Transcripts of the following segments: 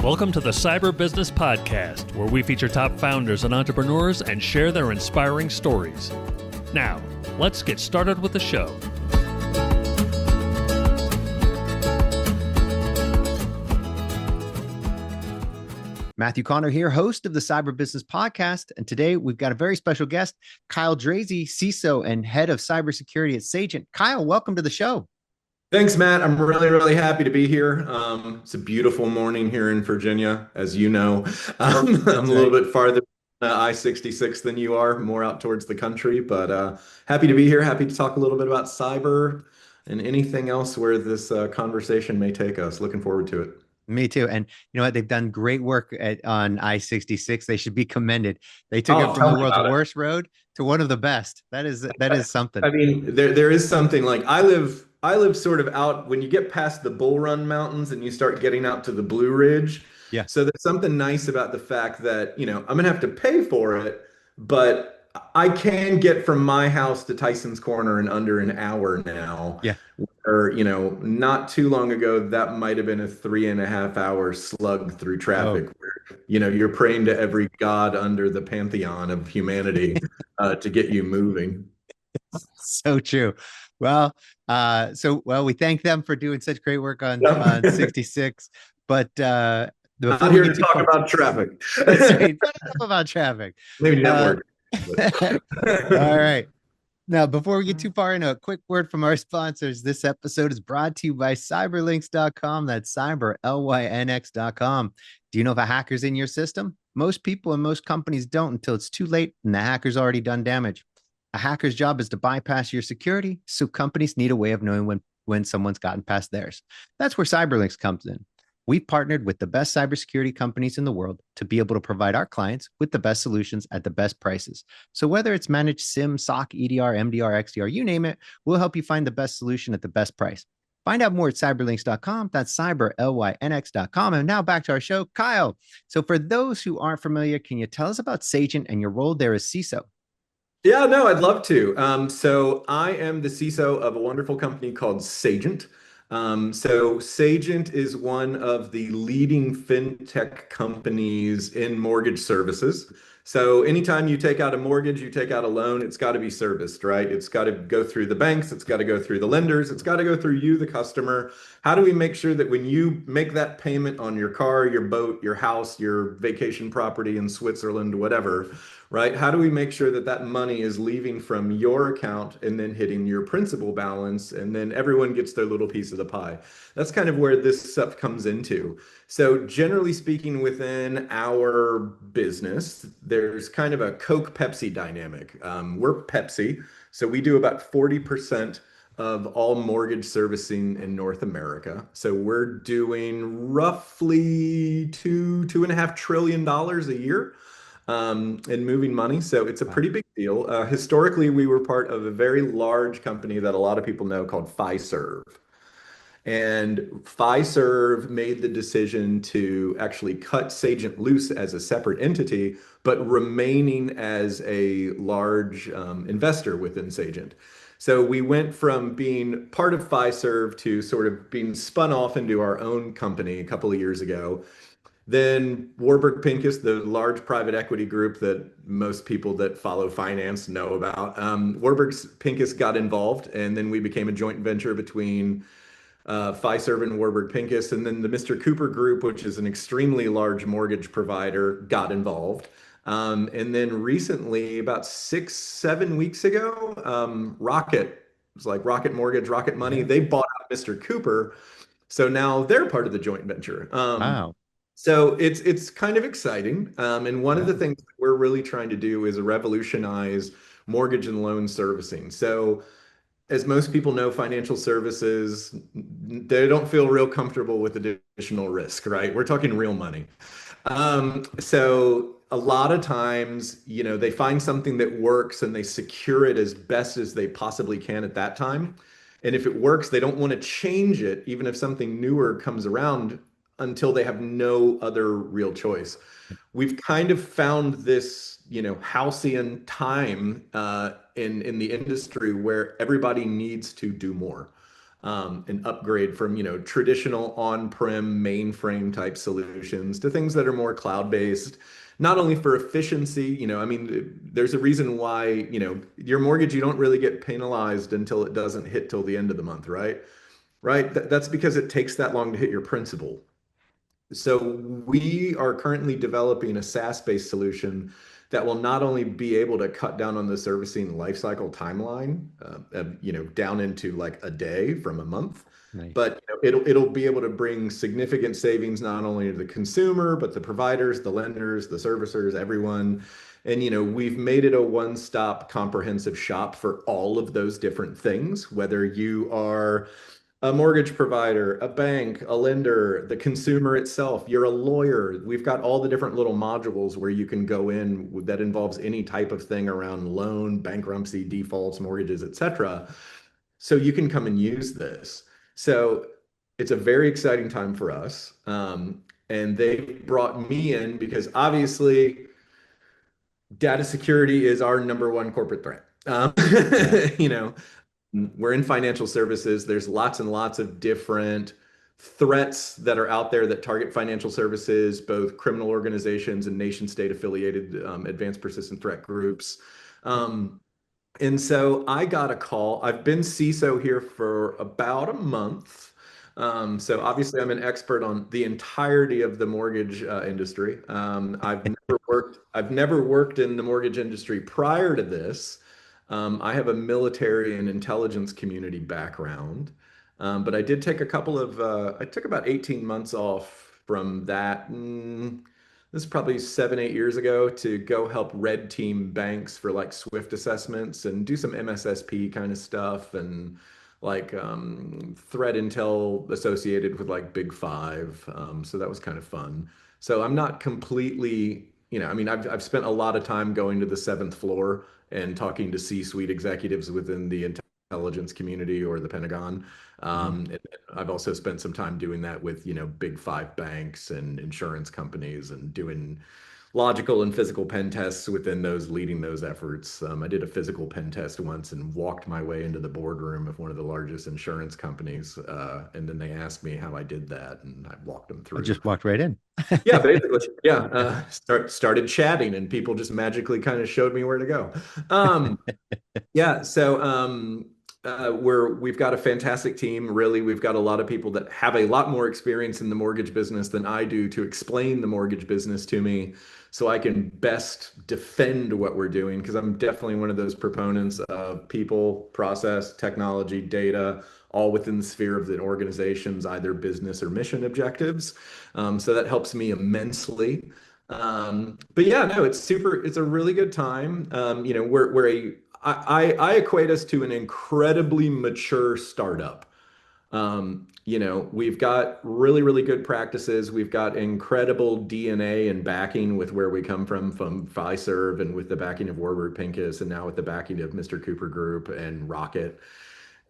Welcome to the Cyber Business Podcast, where we feature top founders and entrepreneurs and share their inspiring stories. Now, let's get started with the show. Matthew Connor here, host of the Cyber Business Podcast. And today we've got a very special guest, Kyle Draisey, CISO and head of cybersecurity at Sagent. Kyle, welcome to the show. Thanks, Matt. I'm really happy to be here. It's a beautiful morning here in Virginia, as you know. I'm a little bit farther I-66 than you are, more out towards the country, but happy to be here. Happy to talk a little bit about cyber and anything else where this conversation may take us. Looking forward to it. Me too. And you know what? They've done great work on I-66. They should be commended. They took it from the world's worst road to one of the best. That is something. I mean, there is something like I live sort of out when you get past the Bull Run Mountains and you start getting out to the Blue Ridge. Yeah. So there's something nice about the fact that, you know, I'm gonna have to pay for it, but I can get from my house to Tyson's Corner in under an hour now. Yeah. Or, you know, not too long ago, that might have been a 3.5 hour slug through traffic where, you know, you're praying to every god under the pantheon of humanity to get you moving. So true. Well, we thank them for doing such great work on 66. But not here to talk about traffic. That's right. Talk about traffic. Maybe network. All right. Now, before we get too far into a quick word from our sponsors, this episode is brought to you by cyberlynx.com. That's cyberlynx.com. Do you know if a hacker's in your system? Most people and most companies don't until it's too late and the hacker's already done damage. A hacker's job is to bypass your security, so companies need a way of knowing when someone's gotten past theirs. That's where CyberLynx comes in. We've partnered with the best cybersecurity companies in the world to be able to provide our clients with the best solutions at the best prices. So whether it's managed SIM, SOC, EDR, MDR, XDR, you name it, we'll help you find the best solution at the best price. Find out more at cyberlynx.com. That's cyberlynx.com. And now back to our show, Kyle. So for those who aren't familiar, can you tell us about Sagent and your role there as CISO? Yeah, no, I'd love to. So I am the CISO of a wonderful company called Sagent. So Sagent is one of the leading fintech companies in mortgage services. So anytime you take out a mortgage, you take out a loan, it's got to be serviced, right? It's got to go through the banks, it's got to go through the lenders, it's got to go through you, the customer. How do we make sure that when you make that payment on your car, your boat, your house, your vacation property in Switzerland, whatever, right? How do we make sure that that money is leaving from your account and then hitting your principal balance, and then everyone gets their little piece of the pie? That's kind of where this stuff comes into. So generally speaking, within our business, there's kind of a Coke Pepsi dynamic. We're Pepsi, so we do about 40% of all mortgage servicing in North America. So we're doing roughly $2.5 trillion a year in moving money. So it's a pretty big deal. Historically, we were part of a very large company that a lot of people know called Fiserv. And Fiserv made the decision to actually cut Sagent loose as a separate entity, but remaining as a large investor within Sagent. So we went from being part of Fiserv to sort of being spun off into our own company a couple of years ago. Then Warburg Pincus, the large private equity group that most people that follow finance know about, Warburg Pincus got involved, and then we became a joint venture between Fiserv and Warburg Pincus. And then the Mr. Cooper Group, which is an extremely large mortgage provider, got involved. And then recently, about 6-7 weeks ago, Rocket, it was like Rocket Mortgage, Rocket Money, they bought out Mr. Cooper. So now they're part of the joint venture. Wow. So it's kind of exciting. And one of the things that we're really trying to do is revolutionize mortgage and loan servicing. So as most people know, financial services, they don't feel real comfortable with additional risk, right? We're talking real money. So a lot of times, you know, they find something that works and they secure it as best as they possibly can at that time. And if it works, they don't want to change it, even if something newer comes around, until they have no other real choice. We've kind of found this, you know, halcyon time in the industry where everybody needs to do more. an upgrade from, traditional on-prem mainframe type solutions to things that are more cloud-based, not only for efficiency, there's a reason why, your mortgage, you don't really get penalized until it doesn't hit till the end of the month, right? Right? That's because it takes that long to hit your principal. So we are currently developing a SaaS-based solution that will not only be able to cut down on the servicing lifecycle timeline, down into like a day from a month, Nice. but it'll be able to bring significant savings not only to the consumer, but the providers, the lenders, the servicers, everyone. And we've made it a one-stop comprehensive shop for all of those different things, whether you are a mortgage provider, a bank, a lender, the consumer itself, you're a lawyer. We've got all the different little modules where you can go in that involves any type of thing around loan, bankruptcy, defaults, mortgages, etc. So you can come and use this. So it's a very exciting time for us. And they brought me in because obviously data security is our number one corporate threat. You know, we're in financial services. There's lots and lots of different threats that are out there that target financial services, both criminal organizations and nation state affiliated advanced persistent threat groups. And so I got a call. I've been CISO here for about a month. So obviously I'm an expert on the entirety of the mortgage industry. I've never worked in the mortgage industry prior to this. I have a military and intelligence community background, but I did take I took about 18 months off from that. This is probably 7, 8 years ago to go help red team banks for like Swift assessments and do some MSSP kind of stuff and like threat intel associated with like Big Five. So that was kind of fun. So I'm not completely, I've spent a lot of time going to the seventh floor and talking to C-suite executives within the intelligence community or the Pentagon. And I've also spent some time doing that with, Big Five banks and insurance companies and doing logical and physical pen tests within those, leading those efforts. I did a physical pen test once and walked my way into the boardroom of one of the largest insurance companies. And then they asked me how I did that, and I walked them through. I just walked right in. Yeah, basically. Yeah. Started chatting and people just magically kind of showed me where to go. Yeah. So we've got a fantastic team. Really, we've got a lot of people that have a lot more experience in the mortgage business than I do to explain the mortgage business to me so I can best defend what we're doing, because I'm definitely one of those proponents of people, process, technology, data, all within the sphere of the organization's either business or mission objectives. So that helps me immensely. But yeah, no, it's a really good time. I equate us to an incredibly mature startup. We've got really, really good practices. We've got incredible DNA and backing with where we come from Fiserv and with the backing of Warburg Pincus and now with the backing of Mr. Cooper Group and Rocket.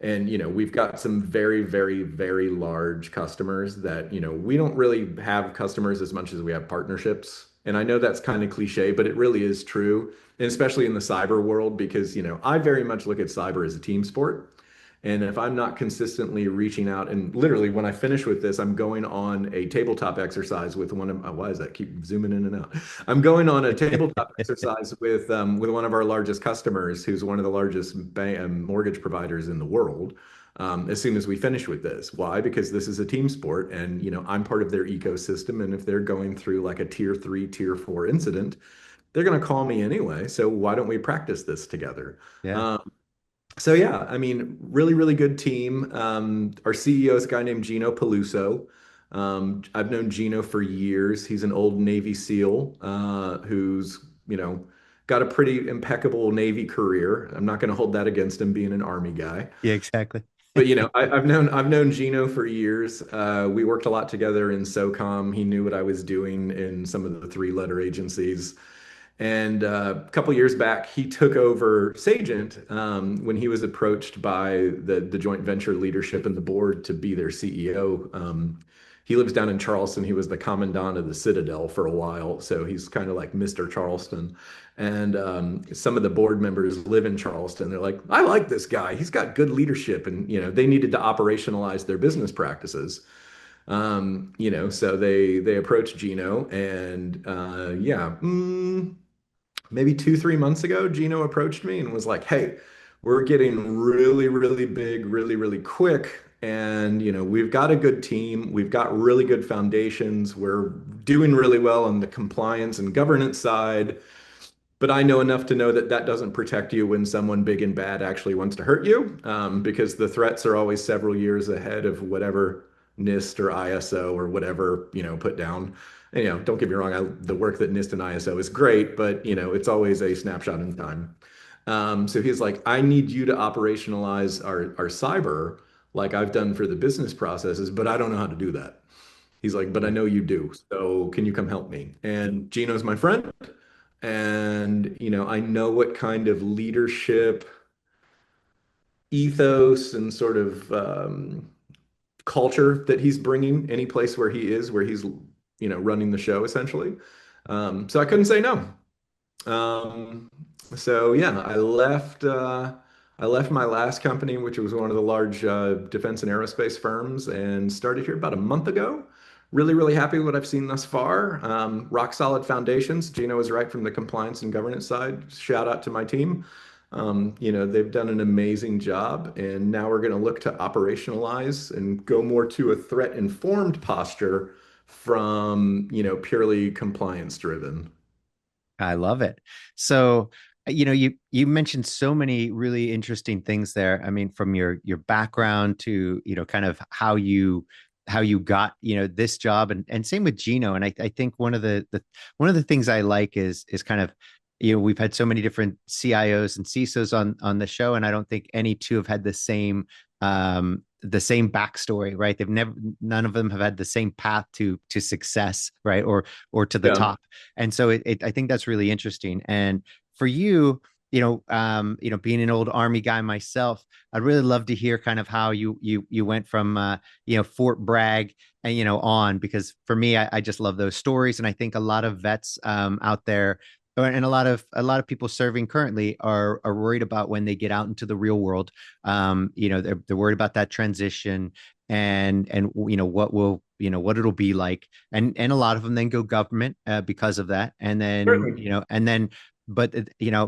And, we've got some very, very, very large customers that, we don't really have customers as much as we have partnerships. And I know that's kind of cliche, but it really is true, and especially in the cyber world, because, I very much look at cyber as a team sport. And if I'm not consistently reaching out, and literally when I finish with this, I'm going on a tabletop exercise with one of, why does that keep zooming in and out? I'm going on a tabletop exercise with one of our largest customers, who's one of the largest mortgage providers in the world. As soon as we finish with this. Why? Because this is a team sport and, I'm part of their ecosystem. And if they're going through like a tier 3, tier 4 incident, they're going to call me anyway. So why don't we practice this together? Yeah. So yeah, really, really good team. Our CEO is a guy named Gino Peluso. I've known Gino for years. He's an old Navy SEAL who's, got a pretty impeccable Navy career. I'm not going to hold that against him being an Army guy. Yeah, exactly. But I've known Gino for years. We worked a lot together in SOCOM. He knew what I was doing in some of the 3-letter agencies. And a couple years back, he took over Sagent when he was approached by the joint venture leadership and the board to be their CEO. he lives down in Charleston. He was the commandant of the Citadel for a while, so he's kind of like Mr. Charleston. And some of the board members live in Charleston. They're like, I like this guy. He's got good leadership, and they needed to operationalize their business practices. So they approached Gino, and maybe 2, 3 months ago, Gino approached me and was like, "Hey, we're getting really, really big, really, really quick, and we've got a good team, we've got really good foundations, we're doing really well on the compliance and governance side." But I know enough to know that that doesn't protect you when someone big and bad actually wants to hurt you, because the threats are always several years ahead of whatever NIST or ISO or whatever, put down. And, don't get me wrong, the work that NIST and ISO is great, but, it's always a snapshot in time. So he's like, I need you to operationalize our cyber like I've done for the business processes, but I don't know how to do that. He's like, but I know you do. So can you come help me? And Gino's my friend. And, I know what kind of leadership ethos and sort of culture that he's bringing any place where he is, where he's, running the show essentially. So I couldn't say no. Um, so yeah, I left my last company, which was one of the large defense and aerospace firms, and started here about a month ago. Really, really happy with what I've seen thus far. Rock solid foundations. Gino was right from the compliance and governance side. Shout out to my team. They've done an amazing job, and now we're going to look to operationalize and go more to a threat-informed posture from, purely compliance driven. I love it. So, you mentioned so many really interesting things there. I mean, from your background to, kind of how you got, this job, and same with Gino. And I think one of the things I like is kind of, we've had so many different CIOs and CISOs on the show, and I don't think any two have had the same backstory, right? None of them have had the same path to success, right? Or to the Yeah. top. And so I think that's really interesting. And for you, being an old Army guy myself, I'd really love to hear kind of how you went from Fort Bragg and on, because for me, I just love those stories, and I think a lot of vets out there, and a lot of people serving currently are worried about when they get out into the real world. They're worried about that transition, and what it'll be like, and a lot of them then go government because of that, and then Certainly. but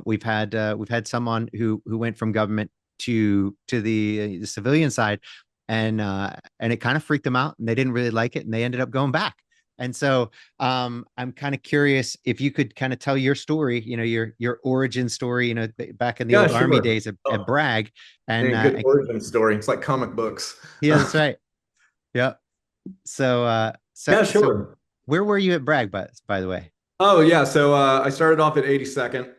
we've had someone who went from government to the civilian side, and it kind of freaked them out, and they didn't really like it, and they ended up going back. And so I'm kind of curious if you could kind of tell your story, your origin story, back in the Yeah, old Army sure. days at Oh, Bragg. And and good origin story. It's like comic books. yeah, that's right. Yeah. So Yeah, so sure. where were you at Bragg, by the way? Oh yeah, so I started off at 82nd,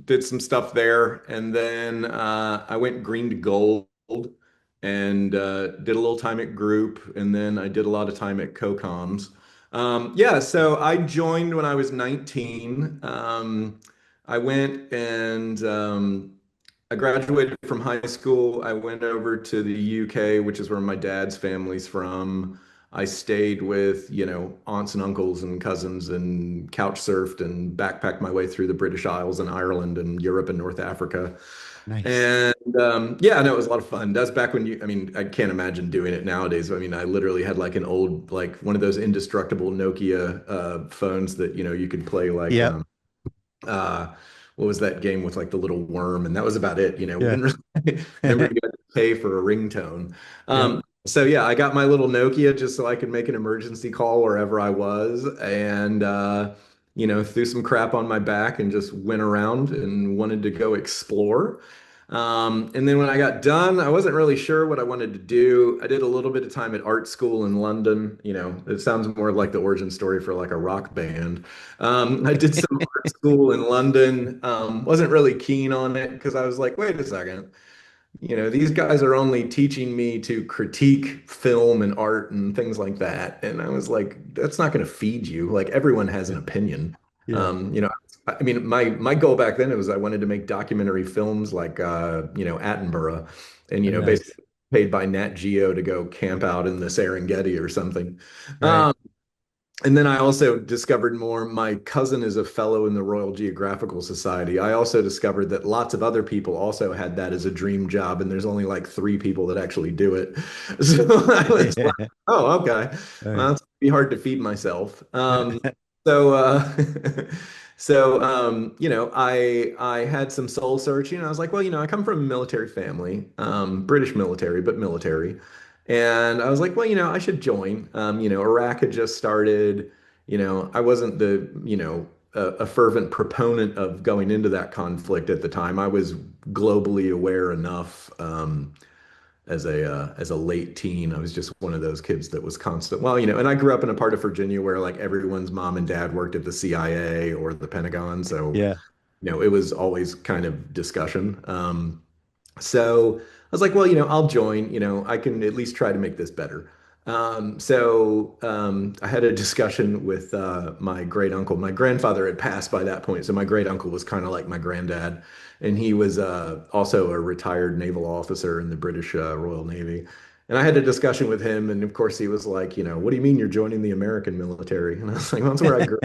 did some stuff there, and then I went green to gold and did a little time at Group, and then I did a lot of time at CoComs. Yeah, so I joined when I was 19. I went and I graduated from high school. I went over to the UK, which is where my dad's family's from. I stayed with, aunts and uncles and cousins and couch surfed and backpacked my way through the British Isles and Ireland and Europe and North Africa. Nice. And yeah, no, it was a lot of fun. That's back when I mean, I can't imagine doing it nowadays. I mean, I literally had like an old, like one of those indestructible Nokia phones that, you could play like, Yep. uh, what was that game with like the little worm? And that was about it. We Yeah. didn't really, never even got to pay for a ringtone. Yep. So yeah, I got my little Nokia just so I could make an emergency call wherever I was, and threw some crap on my back and just went around and wanted to go explore. And then when I got done, I wasn't really sure what I wanted to do. I did a little bit of time at art school in London. It sounds more like the origin story for like a rock band. I did some art school in London. Wasn't really keen on it because I was like, wait a second. These guys are only teaching me to critique film and art and things like that. And I was like, that's not going to feed you. Like everyone has an opinion. Yeah. I mean, my goal back then was I wanted to make documentary films like Attenborough, and Nice. basically paid by Nat Geo to go camp out in the Serengeti or something. Right. And then I also discovered more. My cousin is a fellow in the Royal Geographical Society. I also discovered that lots of other people also had that as a dream job, and there's only like 3 people that actually do it. So I was like, oh, okay. Right. Well, it's gonna be hard to feed myself. So I had some soul searching. I was like, well, I come from a military family, British military, but military. And I was like, well, I should join. Iraq had just started. I wasn't a fervent proponent of going into that conflict at the time. I was globally aware enough as a late teen. I was just one of those kids that was constant. Well, and I grew up in a part of Virginia where like everyone's mom and dad worked at the CIA or the Pentagon, so Yeah. it was always kind of discussion. So I was like, well, I'll join, I can at least try to make this better. I had a discussion with my great uncle. My grandfather had passed by that point. So my great uncle was kind of like my granddad. And he was also a retired naval officer in the British Royal Navy. And I had a discussion with him. And of course, he was like, what do you mean you're joining the American military? And I was like, well, that's where I grew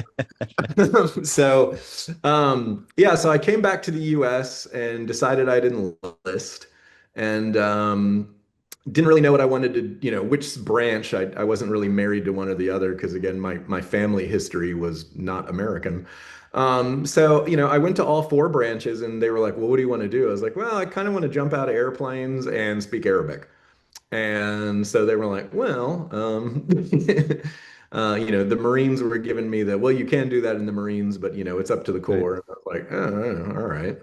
up. So I came back to the US and decided I didn't enlist. And didn't really know what I wanted to, which branch. I wasn't really married to one or the other because, again, my family history was not American. I went to all 4 branches and they were like, well, what do you want to do? I was like, well, I kind of want to jump out of airplanes and speak Arabic. And so they were like, well, the Marines were giving me well, you can do that in the Marines, but, it's up to the Right. Corps. And I was like, oh, all right.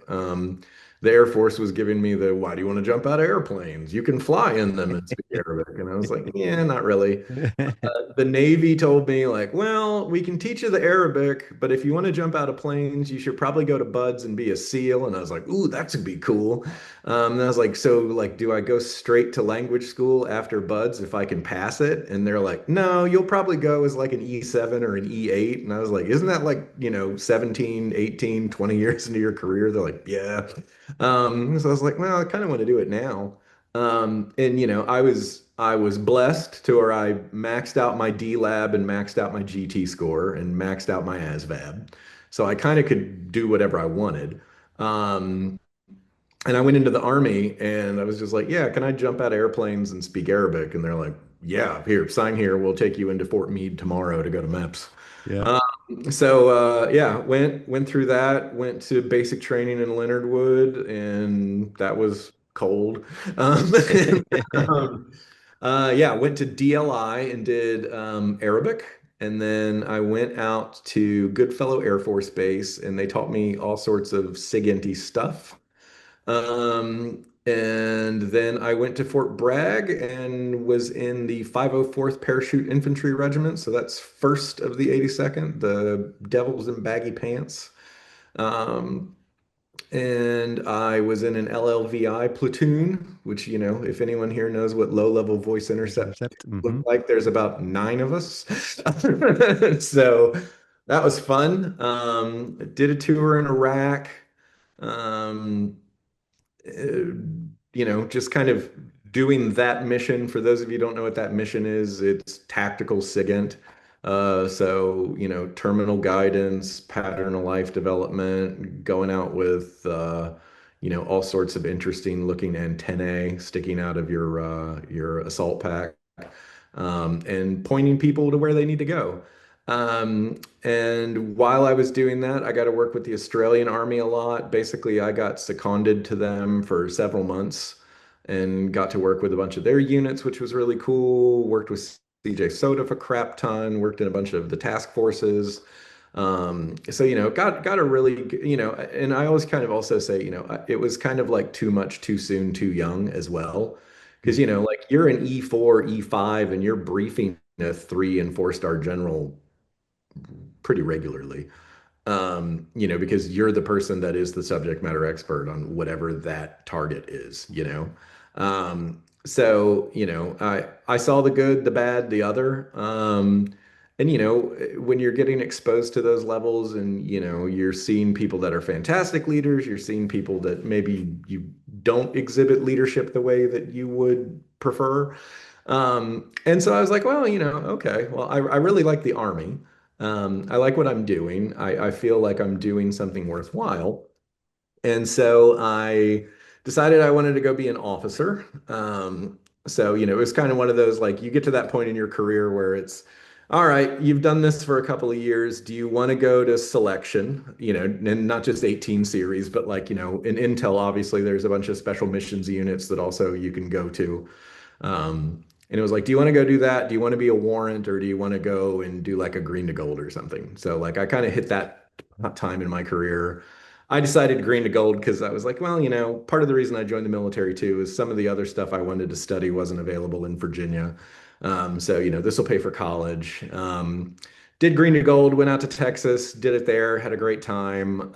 The Air Force was giving me why do you want to jump out of airplanes? You can fly in them and speak Arabic. And I was like, yeah, not really. The Navy told me like, well, we can teach you the Arabic, but if you want to jump out of planes, you should probably go to Buds and be a SEAL. And I was like, ooh, that would be cool. And I was like, so like, do I go straight to language school after Buds if I can pass it? And they're like, no, you'll probably go as like an E7 or an E8. And I was like, isn't that like, 17, 18, 20 years into your career? They're like, yeah. So I was like, well, I kind of want to do it now. I was blessed to where I maxed out my D lab and maxed out my GT score and maxed out my ASVAB. So I kind of could do whatever I wanted. Um, and I went into the army and I was just like, yeah, can I jump out of airplanes and speak Arabic? And they're like, yeah, here, sign here. We'll take you into Fort Meade tomorrow to go to MEPS. Yeah. Went through that, went to basic training in Leonard Wood, and that was cold. And, went to DLI and did Arabic. And then I went out to Goodfellow Air Force Base and they taught me all sorts of SIGINT stuff. And then I went to Fort Bragg and was in the 504th Parachute Infantry Regiment. So that's first of the 82nd, the Devils in Baggy Pants. Um, and I was in an LLVI platoon, which, if anyone here knows what low-level voice intercept Intercept. look Hmm. like, there's about 9 of us. So that was fun. Did a tour in Iraq. Um, just kind of doing that mission. For those of you who don't know what that mission is, it's tactical SIGINT. Terminal guidance, pattern of life development, going out with, all sorts of interesting looking antennae sticking out of your assault pack, and pointing people to where they need to go. And while I was doing that, I got to work with the Australian Army a lot. Basically, I got seconded to them for several months and got to work with a bunch of their units, which was really cool. Worked with CJ Soda for crap ton, worked in a bunch of the task forces. Got a really, and I always kind of also say, it was kind of like too much, too soon, too young as well. Because, like you're an E4, E5, and you're briefing a 3 and 4 star general pretty regularly. Because you're the person that is the subject matter expert on whatever that target is. I saw the good, the bad, the other. When you're getting exposed to those levels and, you're seeing people that are fantastic leaders, you're seeing people that maybe you don't exhibit leadership the way that you would prefer. And so I was like, well, okay, well, I really like the Army. I like what I'm doing. I feel like I'm doing something worthwhile. And so I decided I wanted to go be an officer. So, it was kind of one of those like you get to that point in your career where it's, all right, you've done this for a couple of years. Do you want to go to selection? And not just 18 series, but like, in Intel, obviously, there's a bunch of special missions units that also you can go to. And it was like, do you want to go do that? Do you want to be a warrant or do you want to go and do like a green to gold or something? So like I kind of hit that time in my career. I decided green to gold because I was like, well, part of the reason I joined the military too is some of the other stuff I wanted to study wasn't available in Virginia. So, this will pay for college. Did green to gold, went out to Texas, did it there, had a great time.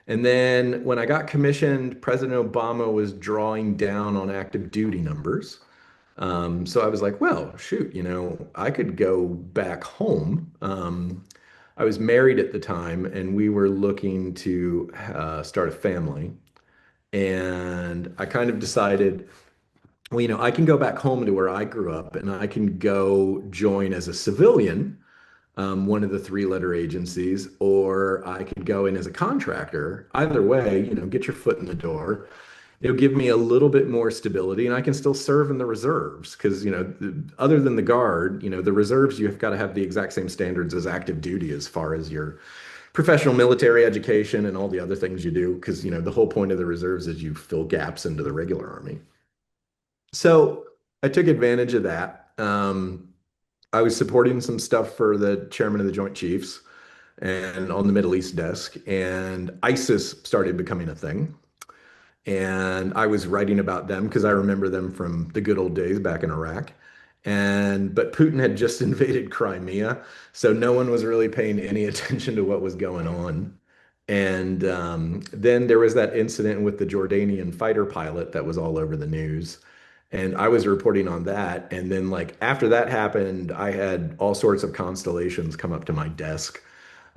And then when I got commissioned, President Obama was drawing down on active duty numbers. So I was like, well, shoot, I could go back home. I was married at the time, and we were looking to start a family. And I kind of decided, well, I can go back home to where I grew up, and I can go join as a civilian, one of the three-letter agencies, or I could go in as a contractor. Either way, get your foot in the door. It'll give me a little bit more stability and I can still serve in the reserves because, other than the guard, the reserves, you've got to have the exact same standards as active duty as far as your professional military education and all the other things you do. Because, the whole point of the reserves is you fill gaps into the regular army. So I took advantage of that. I was supporting some stuff for the chairman of the Joint Chiefs and on the Middle East desk, and ISIS started becoming a thing. And I was writing about them because I remember them from the good old days back in Iraq. But Putin had just invaded Crimea, so no one was really paying any attention to what was going on. And then there was that incident with the Jordanian fighter pilot that was all over the news. And I was reporting on that. And then, like, after that happened, I had all sorts of constellations come up to my desk.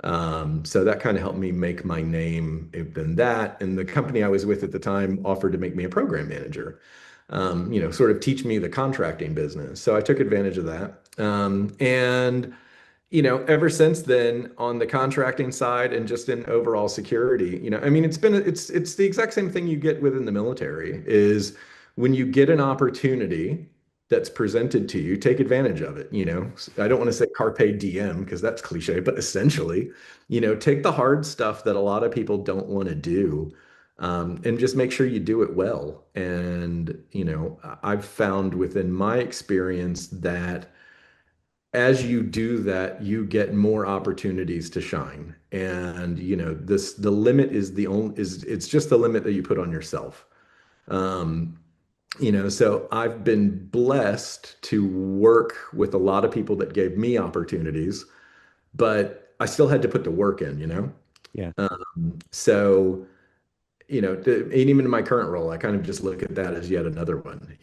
So that kind of helped me make my name in that. And the company I was with at the time offered to make me a program manager, sort of teach me the contracting business. So I took advantage of that. Ever since then on the contracting side and just in overall security, I mean, it's the exact same thing you get within the military is when you get an opportunity that's presented to you, take advantage of it. I don't want to say carpe diem because that's cliche, but essentially, take the hard stuff that a lot of people don't want to do, and just make sure you do it well. And, I've found within my experience that as you do that, you get more opportunities to shine. And, the limit is it's just the limit that you put on yourself. Um, so I've been blessed to work with a lot of people that gave me opportunities, but I still had to put the work in. Yeah. So, and even in my current role, I kind of just look at that as yet another one.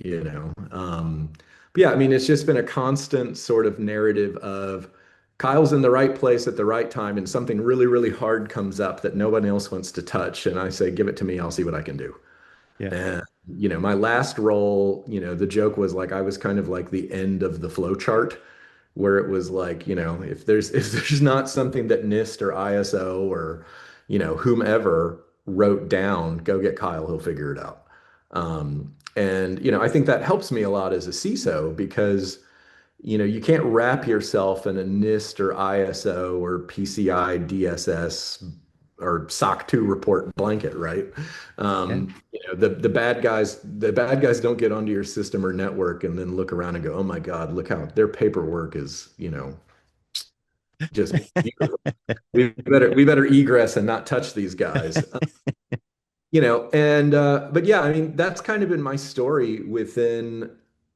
But yeah, I mean, it's just been a constant sort of narrative of Kyle's in the right place at the right time, and something really, really hard comes up that no one else wants to touch. And I say, give it to me, I'll see what I can do. Yeah. And, my last role, the joke was like I was kind of like the end of the flow chart where it was like, if there's not something that NIST or ISO or, whomever wrote down, go get Kyle, he'll figure it out. And, I think that helps me a lot as a CISO because, you can't wrap yourself in a NIST or ISO or PCI DSS or SOC 2 report blanket, right? Yeah. The bad guys don't get onto your system or network and then look around and go, oh my God, look how their paperwork is, just beautiful. We better egress and not touch these guys. But yeah, I mean, that's kind of been my story within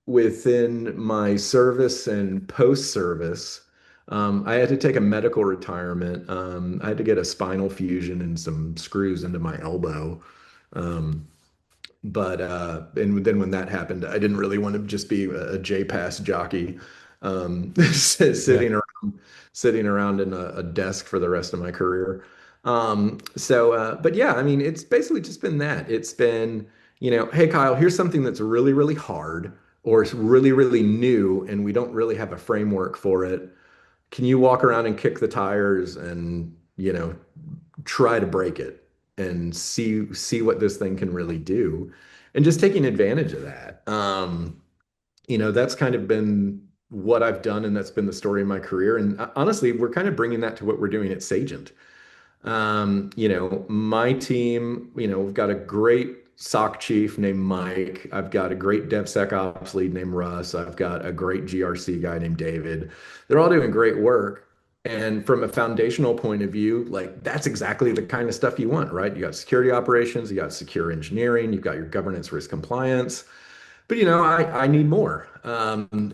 my service and post-service. I had to take a medical retirement. I had to get a spinal fusion and some screws into my elbow. Um, and then when that happened, I didn't really want to just be a J-Pass jockey, Yeah. sitting around in a desk for the rest of my career. But yeah, I mean, it's basically just been that. hey, Kyle, here's something that's really, really hard or it's really, really new, and we don't really have a framework for it. Can you walk around and kick the tires and, try to break it and see what this thing can really do? And just taking advantage of that. That's kind of been what I've done, and that's been the story of my career. And honestly, we're kind of bringing that to what we're doing at Sagent. My team, we've got a great SOC chief named Mike. I've got a great DevSecOps lead named Russ. I've got a great GRC guy named David. They're all doing great work. And from a foundational point of view, like that's exactly the kind of stuff you want, right? You got security operations, you got secure engineering, you've got your governance risk compliance. But I need more. And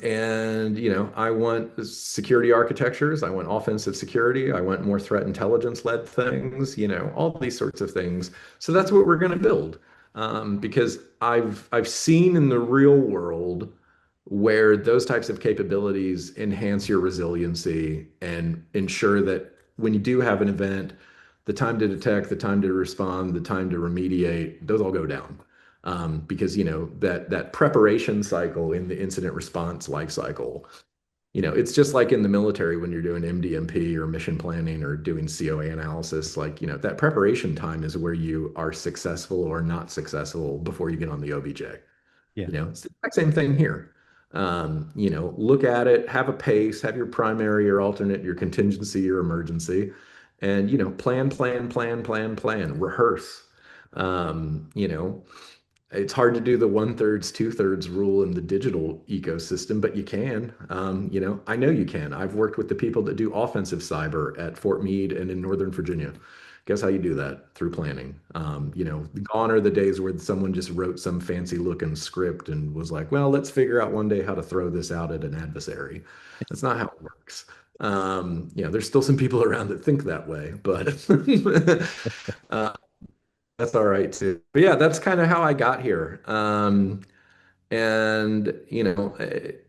I want security architectures. I want offensive security. I want more threat intelligence led things. All these sorts of things. So that's what we're going to build. Because I've seen in the real world where those types of capabilities enhance your resiliency and ensure that when you do have an event, the time to detect, the time to respond, the time to remediate, those all go down. Because that preparation cycle in the incident response life cycle, it's just like in the military when you're doing MDMP or mission planning or doing COA analysis, like that preparation time is where you are successful or not successful before you get on the OBJ. Yeah. It's the exact same thing here. Look at it, have a pace, have your primary, your alternate, your contingency, your emergency, and plan, rehearse. It's hard to do the one thirds, two thirds rule in the digital ecosystem, but you can. I know you can. I've worked with the people that do offensive cyber at Fort Meade and in Northern Virginia. Guess how you do that? Through planning. Gone are the days where someone just wrote some fancy looking script and was like, well, let's figure out one day how to throw this out at an adversary. That's not how it works. There's still some people around that think that way, but that's all right too. But yeah, that's kind of how I got here. And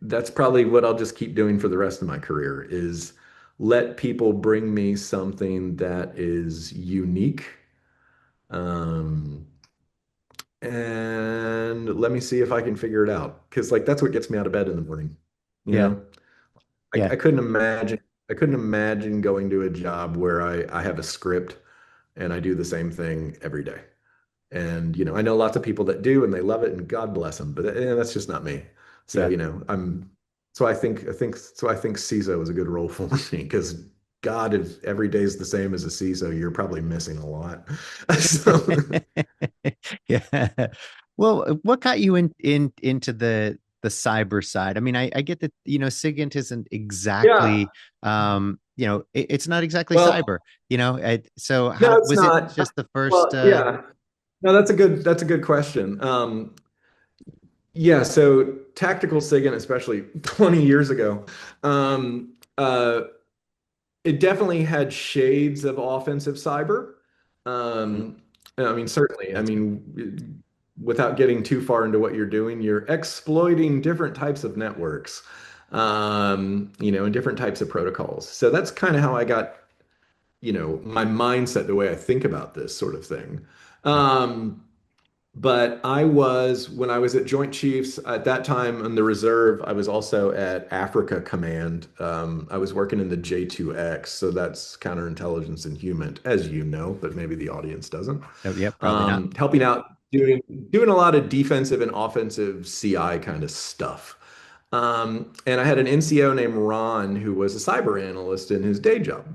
that's probably what I'll just keep doing for the rest of my career is let people bring me something that is unique. Um, and let me see if I can figure it out. Because like that's what gets me out of bed in the morning. You Yeah. know, Yeah. I couldn't imagine going to a job where I have a script and I do the same thing every day. And I know lots of people that do, and they love it, and God bless them. But that's just not me. So Yeah. I think CISO is a good role for me because God, if every day is the same as a CISO, you're probably missing a lot. So, Yeah. Well, what got you into the cyber side? I mean, I get that, SIGINT isn't yeah. exactly it's not exactly Well, cyber, so no, how it's was it not. just the first Well, yeah. No, that's a good question. Yeah, so tactical SIGINT, especially 20 years ago, um, uh, it definitely had shades of offensive cyber. Mhm. Um, I mean, certainly. I That's good. mean, without getting too far into what you're doing, you're exploiting different types of networks, and different types of protocols. So that's kind of how I got, my mindset, the way I think about this sort of thing. Yeah. But when I was at Joint Chiefs at that time in the reserve, I was also at Africa Command. I was working in the J2X, so that's counterintelligence and human, as you know, but maybe the audience doesn't. Oh, yeah, probably not. Helping out doing a lot of defensive and offensive CI kind of stuff. And I had an NCO named Ron who was a cyber analyst in his day job.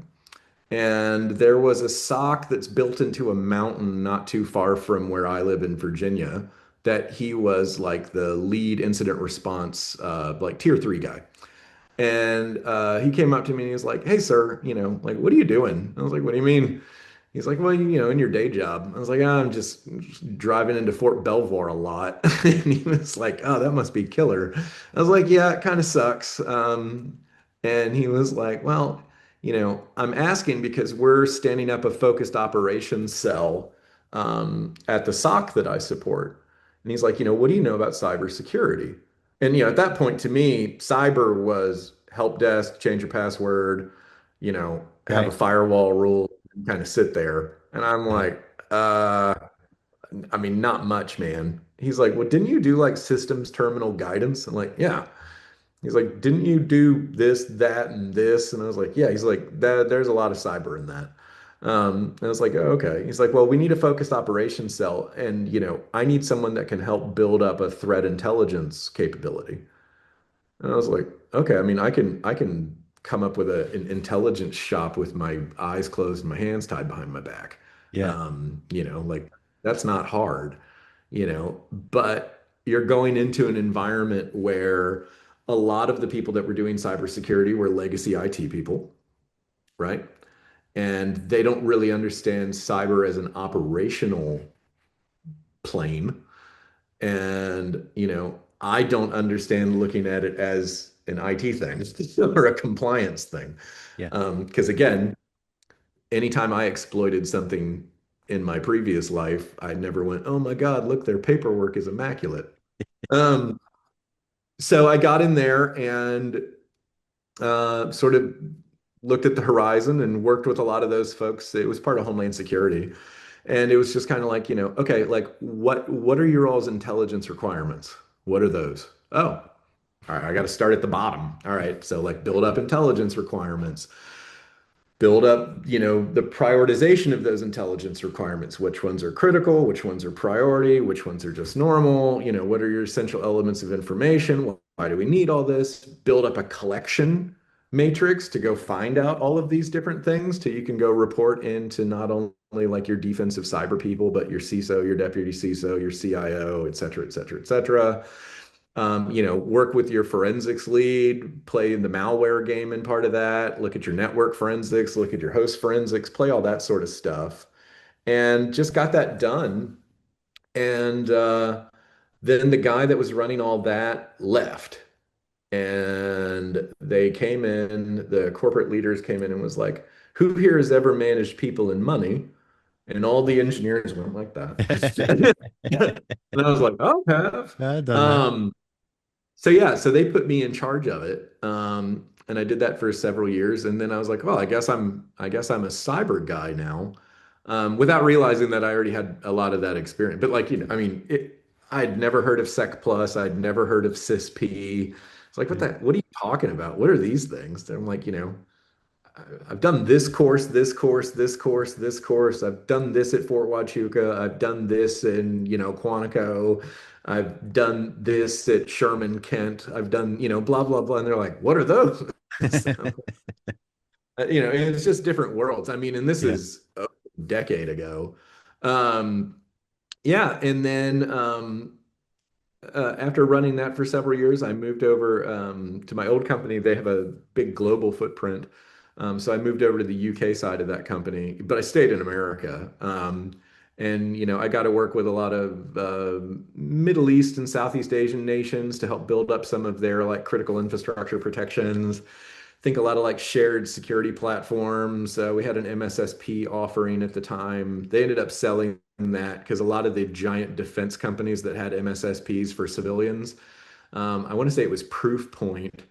And there was a sock that's built into a mountain not too far from where I live in Virginia that he was like the lead incident response, like tier three guy. And he came up to me and he was like, "Hey, sir, like, what are you doing?" I was like, "What do you mean?" He's like, "Well, in your day job." I was like, "Oh, I'm just driving into Fort Belvoir a lot." And he was like, "Oh, that must be killer." I was like, "Yeah, it kind of sucks." And he was like, "Well, I'm asking because we're standing up a focused operations cell at the SOC that I support." And he's like, "What do you know about cybersecurity?" And at that point, to me, cyber was help desk, change your password, have a Right. firewall rule, kind of sit there. And I'm Right. like, I mean, not much, man. he's like, well, didn't you do like systems terminal guidance? I'm like, yeah. He's like, didn't you do this, that, and this? And I was like, yeah. He's like, there's a lot of cyber in that. And I was like, oh, okay. He's like, well, we need a focused operations cell, and I need someone that can help build up a threat intelligence capability. And I was like, okay. I mean, I can come up with an intelligence shop with my eyes closed and my hands tied behind my back. Yeah. Like that's not hard, but you're going into an environment where a lot of the people that were doing cybersecurity were legacy IT people, right? And they don't really understand cyber as an operational plane. And, I don't understand looking at it as an IT thing or a compliance thing. Yeah. Because again, anytime I exploited something in my previous life, I never went, oh my God, look, their paperwork is immaculate. Um, so I got in there and sort of looked at the horizon and worked with a lot of those folks. It was part of Homeland Security. And it was just kind of like, okay, like what are your all's intelligence requirements? What are those? Oh, all right, I got to start at the bottom. All right, so like build up intelligence requirements, build up, the prioritization of those intelligence requirements. Which ones are critical? Which ones are priority? Which ones are just normal? What are your essential elements of information? Why do we need all this? Build up a collection matrix to go find out all of these different things till you can go report into not only like your defensive cyber people, but your CISO, your deputy CISO, your CIO, et cetera, et cetera, et cetera. Work with your forensics lead, play the malware game in part of that, look at your network forensics, look at your host forensics, play all that sort of stuff. And just got that done. And then the guy that was running all that left. And they came in, the corporate leaders came in and was like, who here has ever managed people and money? And all the engineers went like that. And I was like, oh, I have. I've done that. So yeah, so they put me in charge of it. And I did that for several years. And then I was like, well, I guess I'm a cyber guy now. Without realizing that I already had a lot of that experience. But like, I mean, I'd never heard of Sec Plus, I'd never heard of CISP. It's like, what are you talking about? What are these things? And I'm like, I've done this course, this course, this course, this course. I've done this at Fort Huachuca. I've done this in, Quantico. I've done this at Sherman, Kent. I've done, blah, blah, blah. And they're like, what are those? So, it's just different worlds. I mean, and this Yeah. is a decade ago. Yeah. And then after running that for several years, I moved over to my old company. They have a big global footprint. So I moved over to the UK side of that company, but I stayed in America. And I got to work with a lot of Middle East and Southeast Asian nations to help build up some of their like critical infrastructure protections. Think a lot of like shared security platforms. We had an MSSP offering at the time. They ended up selling that because a lot of the giant defense companies that had MSSPs for civilians, I want to say it was Proofpoint.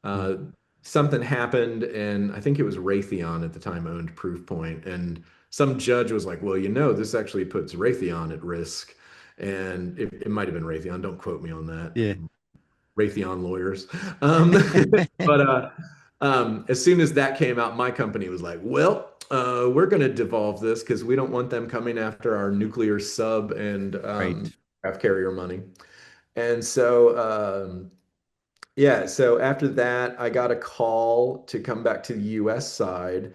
Uh, Something happened, and I think it was Raytheon at the time owned Proofpoint, and some judge was like, "Well, this actually puts Raytheon at risk," and it might have been Raytheon. Don't quote me on that. Yeah. Raytheon lawyers. Um, but as soon as that came out, my company was like, well, we're going to devolve this because we don't want them coming after our nuclear sub and Right. craft carrier money. And so, yeah, so after that, I got a call to come back to the US side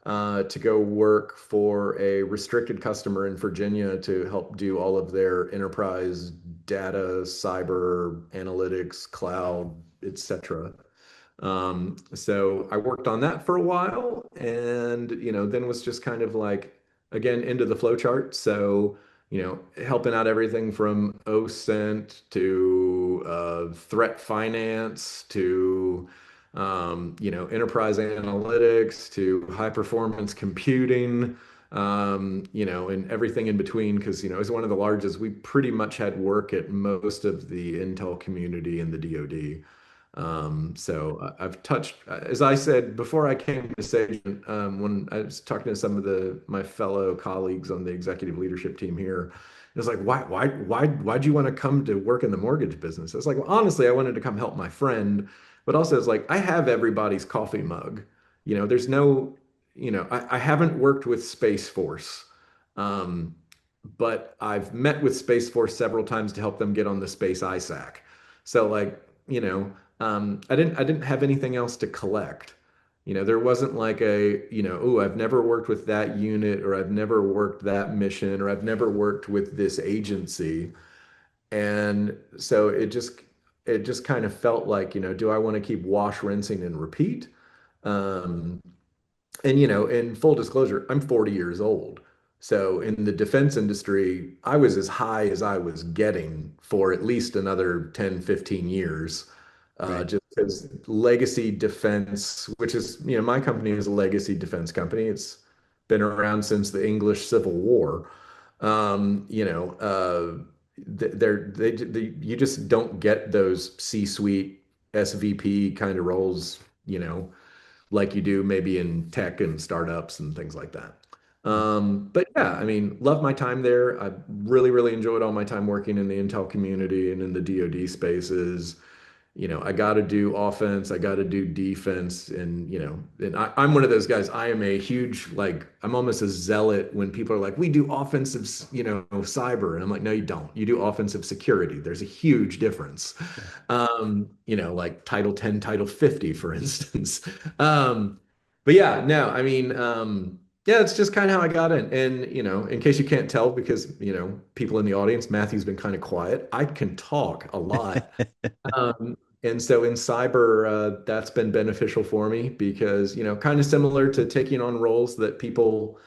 to go work for a restricted customer in Virginia to help do all of their enterprise data, cyber, analytics, cloud, etc. So I worked on that for a while and, then was just kind of like, again, into the flow chart. So, helping out everything from OSINT to threat finance to, enterprise analytics to high performance computing, and everything in between. Because, as one of the largest, we pretty much had work at most of the Intel community and the DoD. So I've touched, as I said before I came to Sagent, when I was talking to some of my fellow colleagues on the executive leadership team here, It's like, why'd you want to come to work in the mortgage business? It's like, well, honestly, I wanted to come help my friend, but also it's like, I have everybody's coffee mug. There's no, I haven't worked with Space Force, um, but I've met with Space Force several times to help them get on the Space ISAC. So like, I didn't have anything else to collect. There wasn't like oh, I've never worked with that unit, or I've never worked that mission, or I've never worked with this agency. And so it just kind of felt like, do I want to keep wash, rinsing, and repeat? Um, and in full disclosure, I'm 40 years old. So in the defense industry, I was as high as I was getting for at least another 10, 15 years. Right. Just because legacy defense, which is, my company is a legacy defense company. It's been around since the English Civil War. Um, you know, uh, you just don't get those C-suite SVP kind of roles, like you do maybe in tech and startups and things like that. Yeah. But yeah, I mean, love my time there. I really, really enjoyed all my time working in the Intel community and in the DoD spaces. I got to do offense, I got to do defense, and I'm one of those guys. I am a huge, like, I'm almost a zealot when people are like, we do offensive, cyber, and I'm like, no, you don't. You do offensive security. There's a huge difference. Yeah. Like Title 10, Title 50, for instance. But yeah, no, I mean, yeah, it's just kind of how I got in. And, in case you can't tell, because, people in the audience, Matthew's been kind of quiet. I can talk a lot. And so in cyber, that's been beneficial for me because, kind of similar to taking on roles that people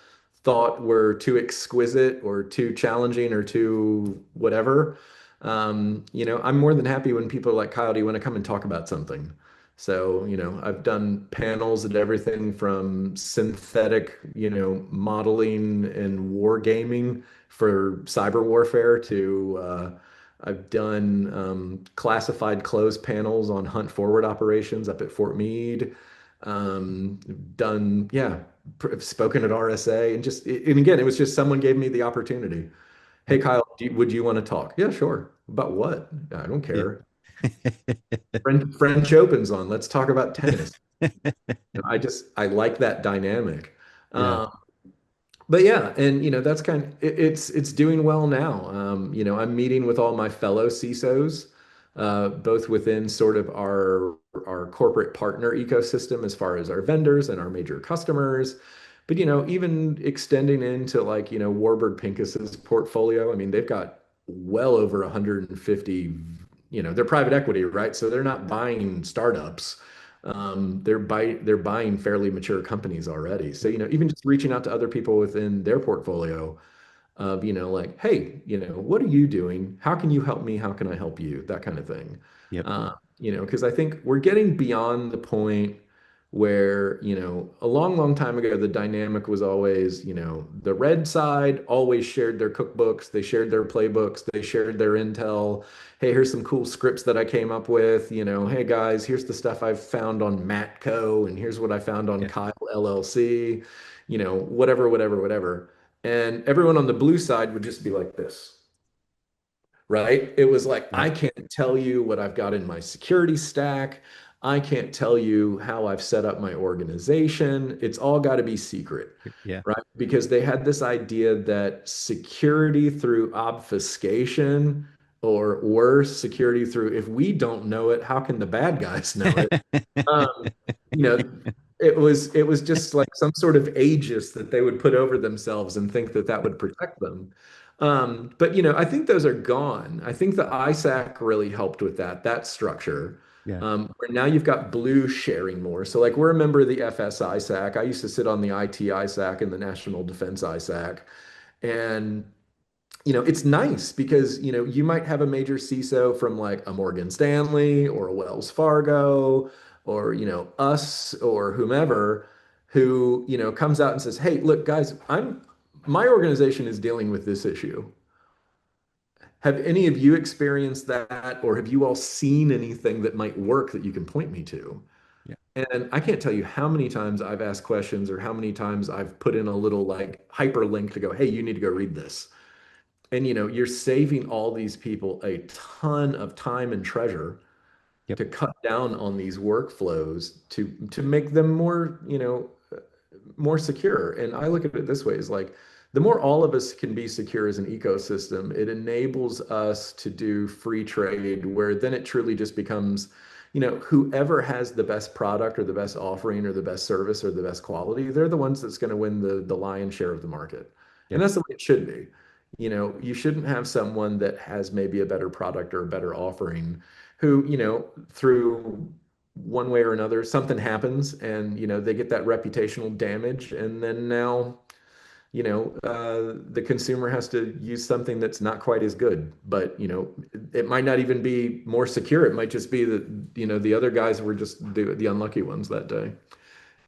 thought were too exquisite or too challenging or too whatever. I'm more than happy when people are like, Kyle, do you want to come and talk about something? So, I've done panels at everything from synthetic, modeling and wargaming for cyber warfare to, I've done classified closed panels on hunt forward operations up at Fort Meade. Done, yeah, spoken at RSA, and again, it was just someone gave me the opportunity. Hey, Kyle, would you want to talk? Yeah, sure. About what? I don't Yeah. care. French Open's on. Let's talk about tennis. I like that dynamic. Yeah. Um, but yeah, and that's it's doing well now. I'm meeting with all my fellow CISOs, both within sort of our corporate partner ecosystem as far as our vendors and our major customers. But even extending into like, Warburg Pincus's portfolio. I mean, they've got well over 150, they're private equity, right? So they're not buying startups. They're buying fairly mature companies already. So, even just reaching out to other people within their portfolio of, like, hey, what are you doing? How can you help me? How can I help you? That kind of thing. Yep. Because I think we're getting beyond the point where, a long, long time ago, the dynamic was always, the red side always shared their cookbooks, they shared their playbooks, they shared their intel. Hey, here's some cool scripts that I came up with. Hey guys, here's the stuff I've found on Matco, and here's what I found on Yeah. Kyle LLC, whatever, whatever, whatever. And everyone on the blue side would just be like this, right? It was like, I Right. can't tell you what I've got in my security stack. I can't tell you how I've set up my organization. It's all got to be secret, Yeah. right? Because they had this idea that security through obfuscation, or worse, security through, if we don't know it, how can the bad guys know it? Um, you know, it was just like some sort of aegis that they would put over themselves and think that that would protect them. But I think those are gone. I think the ISAC really helped with that structure. Yeah. Where now you've got blue sharing more. So like we're a member of the FS ISAC. I used to sit on the IT ISAC and the National Defense ISAC. And it's nice because, you might have a major CISO from like a Morgan Stanley or a Wells Fargo or, us or whomever who, comes out and says, hey, look, guys, my organization is dealing with this issue. Have any of you experienced that, or have you all seen anything that might work that you can point me to? Yeah. And I can't tell you how many times I've asked questions or how many times I've put in a little like hyperlink to go, hey, you need to go read this. And you're saving all these people a ton of time and treasure Yep. to cut down on these workflows to make them more, more secure. And I look at it this way, is like the more all of us can be secure as an ecosystem, it enables us to do free trade, where then it truly just becomes, whoever has the best product or the best offering or the best service or the best quality, they're the ones that's going to win the lion's share of the market. And Yep. that's the way it should be. You shouldn't have someone that has maybe a better product or a better offering who, through one way or another, something happens and, they get that reputational damage. And then now, the consumer has to use something that's not quite as good, but, it might not even be more secure. It might just be that, the other guys were just the unlucky ones that day.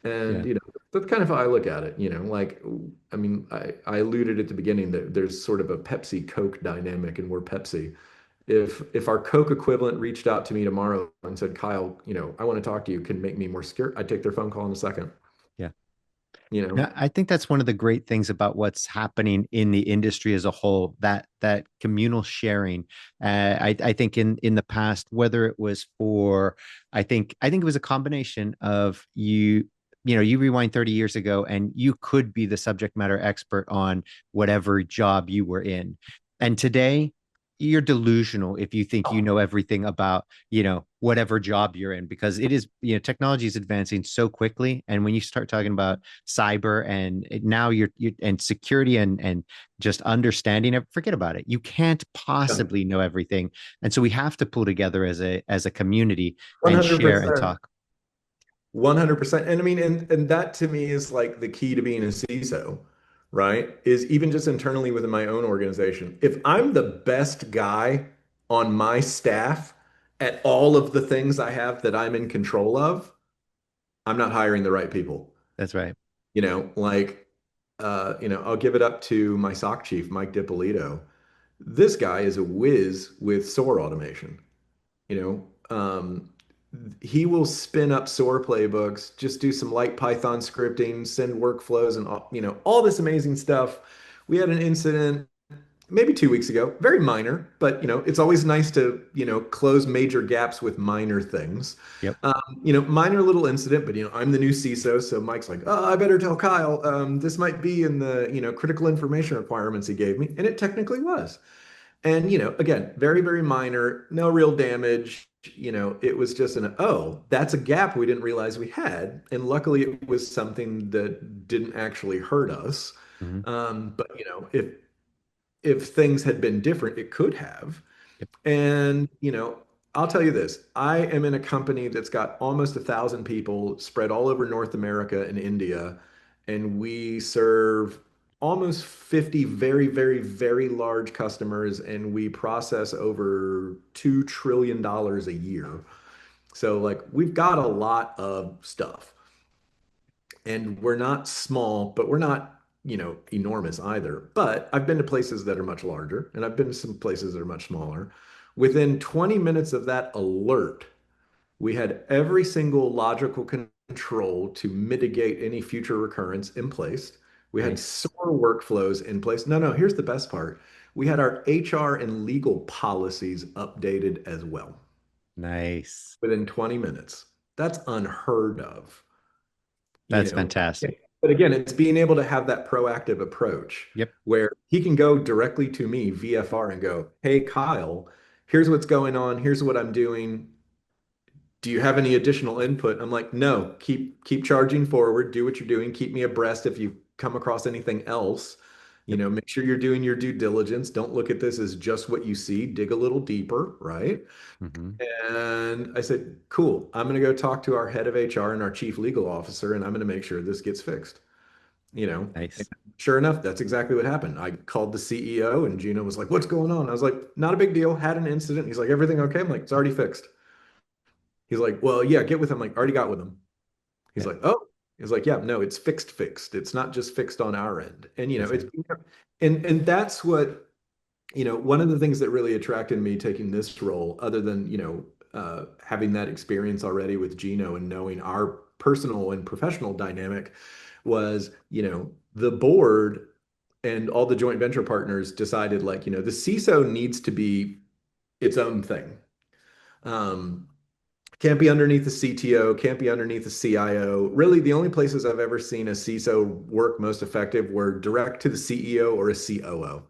And, Yeah. that's kind of how I look at it, like, I mean, I alluded at the beginning that there's sort of a Pepsi Coke dynamic, and we're Pepsi. If our Coke equivalent reached out to me tomorrow and said, Kyle, I want to talk to you, can make me more secure, I'd take their phone call in a second. Yeah. You know, Yeah, I think that's one of the great things about what's happening in the industry as a whole, that communal sharing. I think in the past, whether it was for, I think it was a combination of you rewind 30 years ago and you could be the subject matter expert on whatever job you were in. And today you're delusional if you think you know everything about, whatever job you're in, because it is, technology is advancing so quickly. And when you start talking about cyber and now you and security and just understanding it, forget about it. You can't possibly know everything. And so we have to pull together as a community and share and 100%. talk. 100%. And I mean, and that to me is like the key to being a CISO, right? Is even just internally within my own organization. If I'm the best guy on my staff at all of the things I have that I'm in control of, I'm not hiring the right people. That's right. Like, I'll give it up to my SOC chief, Mike Dippolito. This guy is a whiz with SOAR automation. You he will spin up SOAR playbooks, just do some light Python scripting, send workflows, and all this amazing stuff. We had an incident maybe 2 weeks ago, very minor, but it's always nice to close major gaps with minor things. Yep. Minor little incident, but I'm the new CISO, so Mike's like, oh, I better tell Kyle, this might be in the critical information requirements he gave me, and it technically was. And, again, very, very minor, no real damage. It was just oh, that's a gap we didn't realize we had. And luckily it was something that didn't actually hurt us. Mhm. But, if things had been different, it could have. Yep. And, I'll tell you this, I am in a company that's got almost 1,000 people spread all over North America and India, and we serve almost 50 very, very, very large customers, and we process over $2 trillion a year. So, like, we've got a lot of stuff. And we're not small, but we're not, enormous either. But I've been to places that are much larger, and I've been to some places that are much smaller. Within 20 minutes of that alert, we had every single logical control to mitigate any future recurrence in place. We had Nice. SOAR workflows in place. No, here's the best part. We had our HR and legal policies updated as well Nice. within 20 minutes. That's unheard of. you That's know. fantastic. But again, it's being able to have that proactive approach Yep. where he can go directly to me, VFR, and go, hey, Kyle, here's what's going on. Here's what I'm doing. Do you have any additional input? I'm like, no, keep charging forward, do what you're doing, keep me abreast if you come across anything else. Yep. Make sure you're doing your due diligence. Don't look at this as just what you see. Dig a little deeper, right? Mhm. And I said, cool. I'm going to go talk to our head of HR and our chief legal officer, and I'm going to make sure this gets fixed. And Nice. sure enough, that's exactly what happened. I called the CEO, and Gino was like, what's going on? I was like, not a big deal. Had an incident. He's like, everything okay? I'm like, it's already fixed. He's like, well, yeah, get with him. Like, already got with him. He's Yeah. like, oh, he's like, yeah, no, it's fixed. It's not just fixed on our end. And That's it's right. and that's what, one of the things that really attracted me taking this role, other than, having that experience already with Gino and knowing our personal and professional dynamic was, the board and all the joint venture partners decided like, the CISO needs to be its own thing. Um, can't be underneath the CTO, can't be underneath the CIO. Really, the only places I've ever seen a CISO work most effective were direct to the CEO or a COO.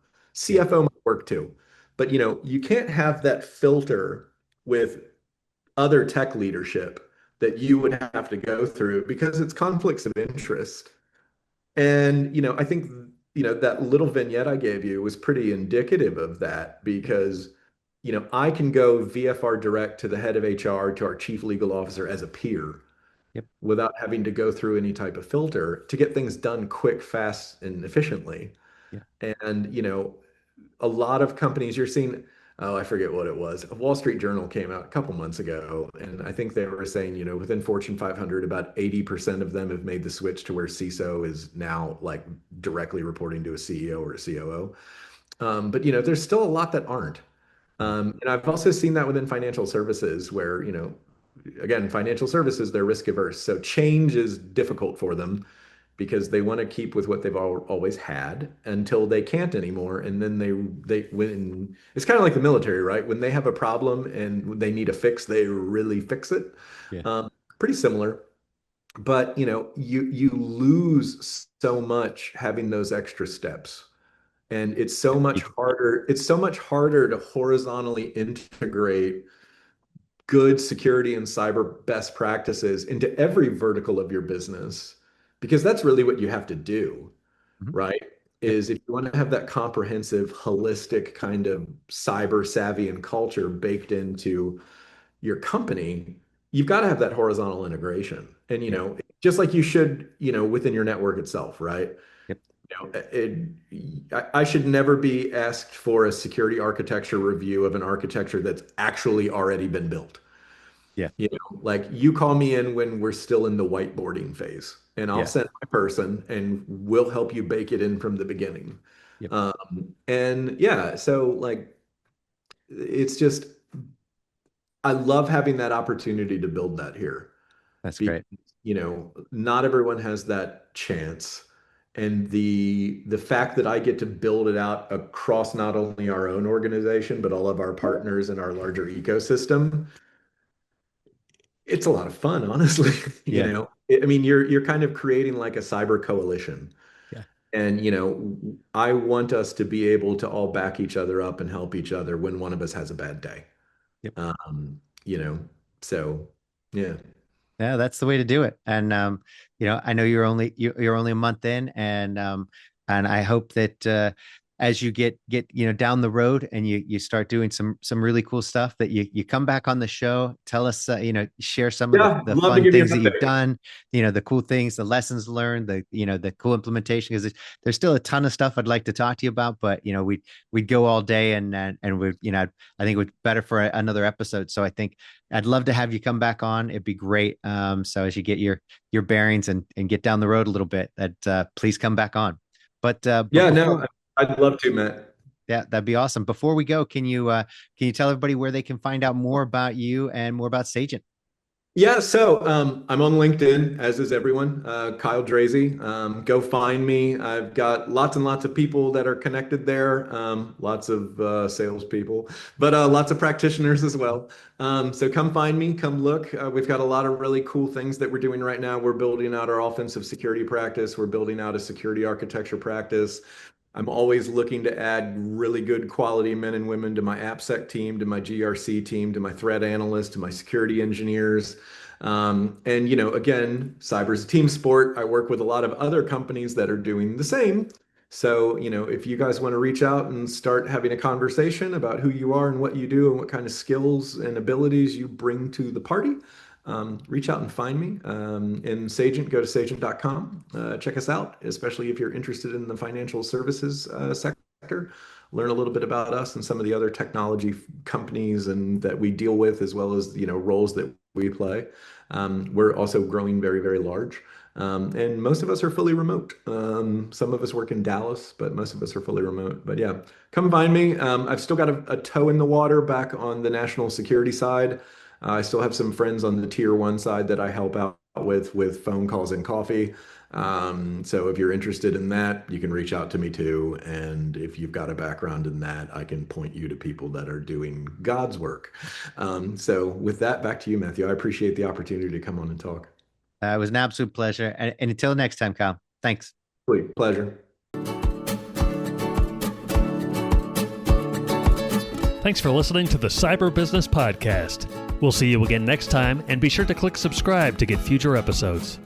Yeah. CFO might work too. But you can't have that filter with other tech leadership that you would have to go through because it's conflicts of interest. And I think that little vignette I gave you was pretty indicative of that because I can go VFR direct to the head of HR to our chief legal officer as a peer Yep. without having to go through any type of filter to get things done quick, fast, and efficiently. Yeah. And a lot of companies you're seeing, oh, I forget what it was. A Wall Street Journal came out a couple months ago, and I think they were saying, within Fortune 500, about 80% of them have made the switch to where CISO is now like directly reporting to a CEO or a COO. But there's still a lot that aren't. And I've also seen that within financial services where, again, financial services, they're risk averse. So change is difficult for them because they want to keep with what they've always had until they can't anymore. And then when it's kind of like the military, right? When they have a problem and they need a fix, they really fix it. Yeah. Pretty similar. But you lose so much having those extra steps. And it's so much harder to horizontally integrate good security and cyber best practices into every vertical of your business because that's really what you have to do, Mhm. right? Yep. Is if you want to have that comprehensive, holistic kind of cyber savvy and culture baked into your company, you've got to have that horizontal integration. And, Yeah. just like you should, within your network itself, right? Yep. I should never be asked for a security architecture review of an architecture that's actually already been built. Yeah. Like you call me in when we're still in the whiteboarding phase, and I'll Yeah. send my person and we'll help you bake it in from the beginning. Yep. And yeah, so like it's just, I love having that opportunity to build that here. That's Because, great. not everyone has that chance. And the fact that I get to build it out across not only our own organization, but all of our partners in our larger ecosystem, it's a lot of fun, honestly. Yeah. I mean, you're kind of creating like a cyber coalition. Yeah. And, I want us to be able to all back each other up and help each other when one of us has a bad day. Yep. Um, you know, so yeah. Yeah, that's the way to do it. And I know you're only a month in, and I hope that as you get down the road and you start doing some really cool stuff, that you come back on the show, tell us share some of Yeah, the I'd love to fun give you an things that you've update. done, the cool things, the lessons learned, the cool implementation, because there's still a ton of stuff I'd like to talk to you about, but we'd go all day, and we I think it would better for another episode. So I think I'd love to have you come back on. It'd be great. So as you get your bearings and get down the road a little bit, that please come back on. But Yeah, no, before, I'd love to, Matt. yeah, that'd be awesome. Before we go, can you tell everybody where they can find out more about you and more about Sagent? Yeah, so I'm on LinkedIn, as is everyone. Kyle Draisey. Go find me. I've got lots and lots of people that are connected there. Lots of salespeople, but lots of practitioners as well. So come find me, come look. We've got a lot of really cool things that we're doing right now. We're building out our offensive security practice. We're building out a security architecture practice. I'm always looking to add really good quality men and women to my AppSec team, to my GRC team, to my threat analysts, to my security engineers. And again, cyber is a team sport. I work with a lot of other companies that are doing the same. So, if you guys want to reach out and start having a conversation about who you are and what you do and what kind of skills and abilities you bring to the party, reach out and find me. In Sagent, go to sagent.com. Check us out, especially if you're interested in the financial services sector. Learn a little bit about us and some of the other technology companies and that we deal with, as well as roles that we play. We're also growing very, very large. And most of us are fully remote. Some of us work in Dallas, but most of us are fully remote. But yeah, come find me. I've still got a toe in the water back on the national security side. I still have some friends on the tier one side that I help out with phone calls and coffee. So if you're interested in that, you can reach out to me too. And if you've got a background in that, I can point you to people that are doing God's work. So with that, back to you, Matthew. I appreciate the opportunity to come on and talk. It was an absolute pleasure. And until next time, Kyle, thanks. Pleasure. Thanks for listening to the Cyber Business Podcast. We'll see you again next time, and be sure to click subscribe to get future episodes.